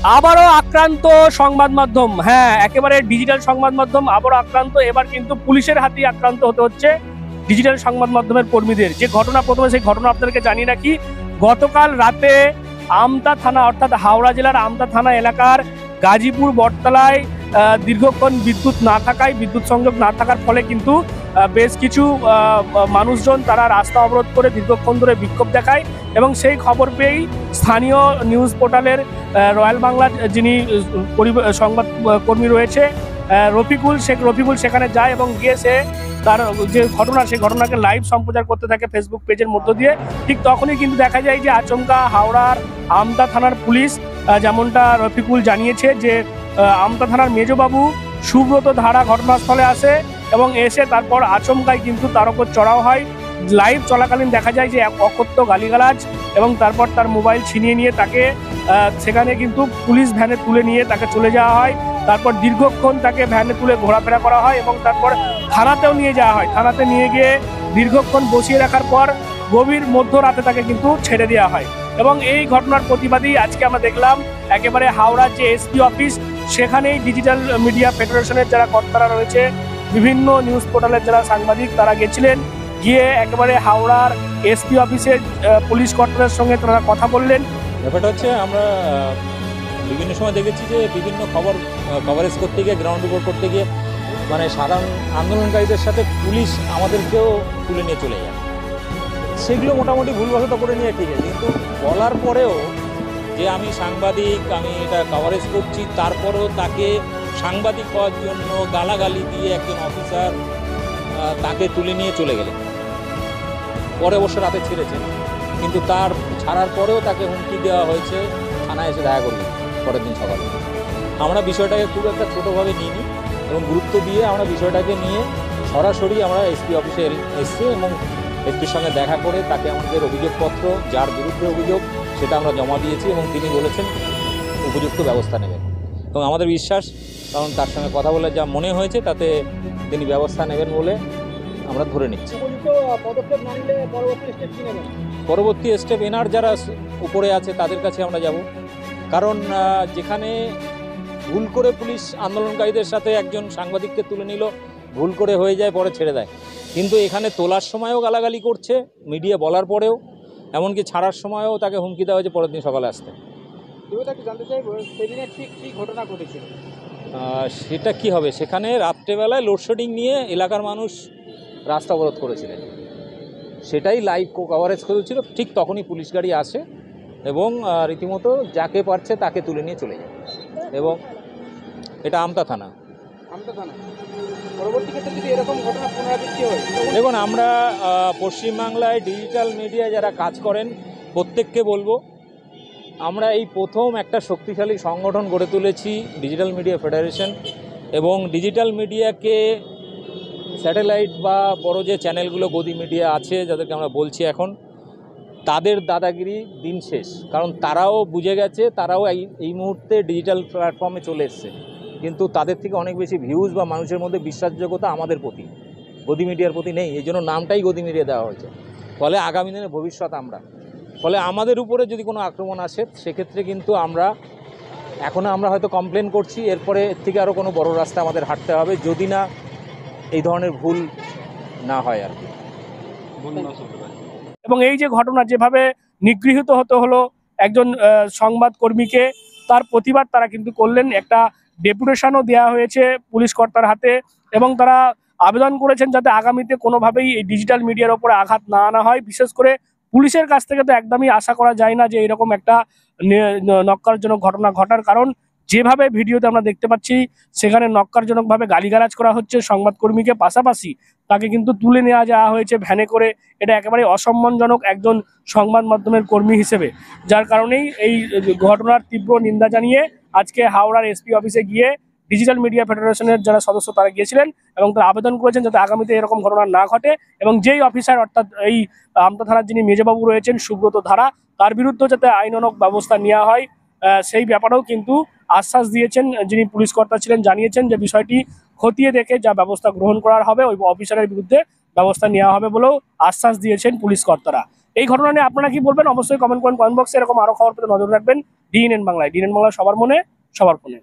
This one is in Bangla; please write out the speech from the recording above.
আবারও আক্রান্ত সংবাদ মাধ্যম। হ্যাঁ, একেবারে ডিজিটাল সংবাদ মাধ্যম আবারও আক্রান্ত। এবার কিন্তু পুলিশের হাতেই আক্রান্ত হতে হচ্ছে ডিজিটাল সংবাদ মাধ্যমের কর্মীদের। যে ঘটনা, প্রথমে সেই ঘটনা আপনাদেরকে জানিয়ে রাখি। গতকাল রাতে আমতা থানা, অর্থাৎ হাওড়া জেলার আমতা থানা এলাকার গাজীপুর বটতলায় দীর্ঘক্ষণ বিদ্যুৎ না থাকায়, বিদ্যুৎ সংযোগ না থাকার ফলে কিন্তু বেশ কিছু মানুষজন তারা রাস্তা অবরোধ করে দীর্ঘক্ষণ ধরে বিক্ষোভ দেখায় এবং সেই খবর পেয়েই স্থানীয় নিউজ পোর্টালের রয়্যাল বাংলার যিনি সংবাদ কর্মী রয়েছে শেখ রফিকুল সেখানে যায় এবং গিয়ে সে তার যে ঘটনা, সেই ঘটনাকে লাইভ সম্প্রচার করতে থাকে ফেসবুক পেজের মধ্য দিয়ে। ঠিক তখনই কিন্তু দেখা যায় যে আচমকা হাওড়ার আমতা থানার পুলিশ, যেমনটা রফিকুল জানিয়েছে, যে আমতা থানার মেজবাবু সুব্রত ধারা ঘটনাস্থলে আসে এবং এসে তারপর আচমকাই কিন্তু তার ওপর চড়াও হয়। লাইভ চলাকালীন দেখা যায় যে অকথ্য গালিগালাজ এবং তারপর তার মোবাইল ছিনিয়ে নিয়ে তাকে সেখানে কিন্তু পুলিশ ভ্যানে তুলে নিয়ে তাকে চলে যাওয়া হয়। তারপর দীর্ঘক্ষণ তাকে ভ্যানে তুলে ঘোরাফেরা করা হয় এবং তারপর থানাতেও নিয়ে যাওয়া হয়। থানাতে নিয়ে গিয়ে দীর্ঘক্ষণ বসিয়ে রাখার পর গভীর মধ্যরাতে তাকে কিন্তু ছেড়ে দেওয়া হয়। এবং এই ঘটনার প্রতিবাদেই আজকে আমরা দেখলাম একেবারে হাওড়ার যে এসপি অফিস, সেখানেই ডিজিটাল মিডিয়া ফেডারেশনের যারা কর্তারা রয়েছে, বিভিন্ন নিউজ পোর্টালের যারা সাংবাদিক, তারা গেছিলেন। গিয়ে একেবারে হাওড়ার এসপি অফিসের পুলিশ কর্তাদের সঙ্গে তারা কথা বললেন। ব্যাপারটা হচ্ছে, আমরা বিভিন্ন সময় দেখেছি যে বিভিন্ন কভারেজ করতে গিয়ে, গ্রাউন্ড রিপোর্ট করতে গিয়ে মানে সাধারণ আন্দোলনকারীদের সাথে পুলিশ আমাদেরকেও তুলে নিয়ে চলে যায়। সেগুলো মোটামুটি ভুলবশত করে নিয়ে ঠিক আছে, কিন্তু বলার পরেও যে আমি সাংবাদিক, আমি এটা কভারেজ করছি, তারপরেও তাকে সাংবাদিক হওয়ার জন্য গালাগালি দিয়ে একজন অফিসার তাকে তুলে নিয়ে চলে গেলেন। পরে অবশ্য রাতে ছেড়েছেন, কিন্তু তার ছাড়ার পরেও তাকে হুমকি দেওয়া হয়েছে থানায় এসে দেখা করবে পরের দিন সকালে। আমরা বিষয়টাকে খুব একটা ছোটোভাবে নিইনি এবং গুরুত্ব দিয়ে আমরা বিষয়টাকে নিয়ে সরাসরি আমরা এসপি অফিসে এসছি এবং এসপির সঙ্গে দেখা করে তাকে আমাদের অভিযোগপত্র, যার বিরুদ্ধে অভিযোগ, সেটা আমরা জমা দিয়েছি এবং তিনি বলেছেন উপযুক্ত ব্যবস্থা নেবেন। এবং আমাদের বিশ্বাস, কারণ তার সঙ্গে কথা বলে যা মনে হয়েছে তাতে তিনি ব্যবস্থা নেবেন বলে আমরা ধরে নিচ্ছি। পরবর্তী স্টেপ এনার যারা উপরে আছে তাদের কাছে আমরা যাব, কারণ যেখানে ভুল করে পুলিশ আন্দোলনকারীদের সাথে একজন সাংবাদিককে তুলে নিল, ভুল করে হয়ে যায়, পরে ছেড়ে দেয়, কিন্তু এখানে তোলার সময়ও গালাগালি করছে মিডিয়া বলার পরেও, এমনকি ছাড়ার সময়ও তাকে হুমকি দেওয়া হয়েছে পরের দিন সকালে আসতে। জানতে চাইব সেদিনের ঠিক কী ঘটনা ঘটেছিল? সেটা কি হবে, সেখানে রাত্রেবেলায় লোডশেডিং নিয়ে এলাকার মানুষ রাস্তা অবরোধ করেছিলেন, সেটাই লাইভ কভারেজ করেছিল। ঠিক তখনই পুলিশ গাড়ি আসে এবং রীতিমতো যাকে পারছে তাকে তুলে নিয়ে চলে যায়। এবং এটা আমতা থানা। পরবর্তী ক্ষেত্রে যদি এরকম ঘটনা পুনরাবৃত্তি হয়, দেখুন, আমরা পশ্চিমবাংলায় ডিজিটাল মিডিয়ায় যারা কাজ করেন প্রত্যেককে বলবো, আমরা এই প্রথম একটা শক্তিশালী সংগঠন গড়ে তুলেছি ডিজিটাল মিডিয়া ফেডারেশন, এবং ডিজিটাল মিডিয়াকে স্যাটেলাইট বা বড় যে চ্যানেলগুলো গদি মিডিয়া আছে যাদেরকে আমরা বলছি এখন, তাদের দাদাগিরি দিন শেষ। কারণ তারাও বুঝে গেছে, তারাও এই মুহূর্তে ডিজিটাল প্ল্যাটফর্মে চলে এসছে, কিন্তু তাদের থেকে অনেক বেশি ভিউজ বা মানুষের মধ্যে বিশ্বাসযোগ্যতা আমাদের প্রতি, গদি মিডিয়ার প্রতি নেই। এই জন্য নামটাই গদি মিডিয়া দেওয়া হয়েছে। ফলে আগামী দিনে ভবিষ্যৎ ফলে আমাদের উপরে যদি কোনো আক্রমণ আসে, সেক্ষেত্রে কিন্তু আমরা হয়তো কমপ্লেন করছি, এরপরে এর থেকে আরও কোনো বড় রাস্তা আমাদের হাঁটতে হবে, যদি না এই ধরনের ভুল না হয় আর কি। এবং এই যে ঘটনা, যেভাবে নিগৃহীত হতে হলো একজন সংবাদ কর্মীকে, তার প্রতিবাদ তারা কিন্তু করলেন। একটা ডেপুটেশনও দেওয়া হয়েছে পুলিশ কর্তার হাতে এবং তারা আবেদন করেছেন যাতে আগামীতে কোনোভাবেই এই ডিজিটাল মিডিয়ার ওপরে আঘাত না আনা হয়। বিশেষ করে পুলিশের কাছ থেকে তো একদমই আশা করা যায় না যে এরকম একটা নক্কারজনক ঘটনা ঘটার, কারণ যেভাবে ভিডিওতে আমরা দেখতে পাচ্ছি সেখানে নক্কারজনকভাবে গালিগালাজ করা হচ্ছে সংবাদকর্মীকে, পাশাপাশি তাকে কিন্তু তুলে নেওয়া যাওয়া হয়েছে ভ্যানে করে। এটা একেবারে অসম্মানজনক একজন সংবাদ মাধ্যমের কর্মী হিসেবে, যার কারণেই এই ঘটনার তীব্র নিন্দা জানিয়ে আজকে হাওড়ার এসপি অফিসে গিয়ে ডিজিটাল মিডিয়া ফেডারেশনের যারা সদস্য তারা গিয়েছিলেন এবং তারা আবেদন করেছেন যাতে আগামীতে এরকম ঘটনা না ঘটে এবং যেই অফিসার, অর্থাৎ এই আমতা থানার যিনি মেজবাবু রয়েছেন সুব্রত ধারা, তার বিরুদ্ধে যাতে আইনানুগ ব্যবস্থা নেওয়া হয় সেই ব্যাপারেও কিন্তু আশ্বাস দিয়েছেন যিনি পুলিশ কর্তা ছিলেন। জানিয়েছেন যে বিষয়টি খতিয়ে দেখে যা ব্যবস্থা গ্রহণ করার হবে ওই অফিসারের বিরুদ্ধে ব্যবস্থা নেওয়া হবে বলেও আশ্বাস দিয়েছেন পুলিশ কর্তারা। এই ঘটনা নিয়ে আপনারা কি বলবেন অবশ্যই কমেন্ট করেন কমেন্ট বক্সে। এরকম আরো খবর পেতে নজর রাখবেন ডিএনএন বাংলায়। ডিএনএন বাংলা সবার মনে সবার ফোনে।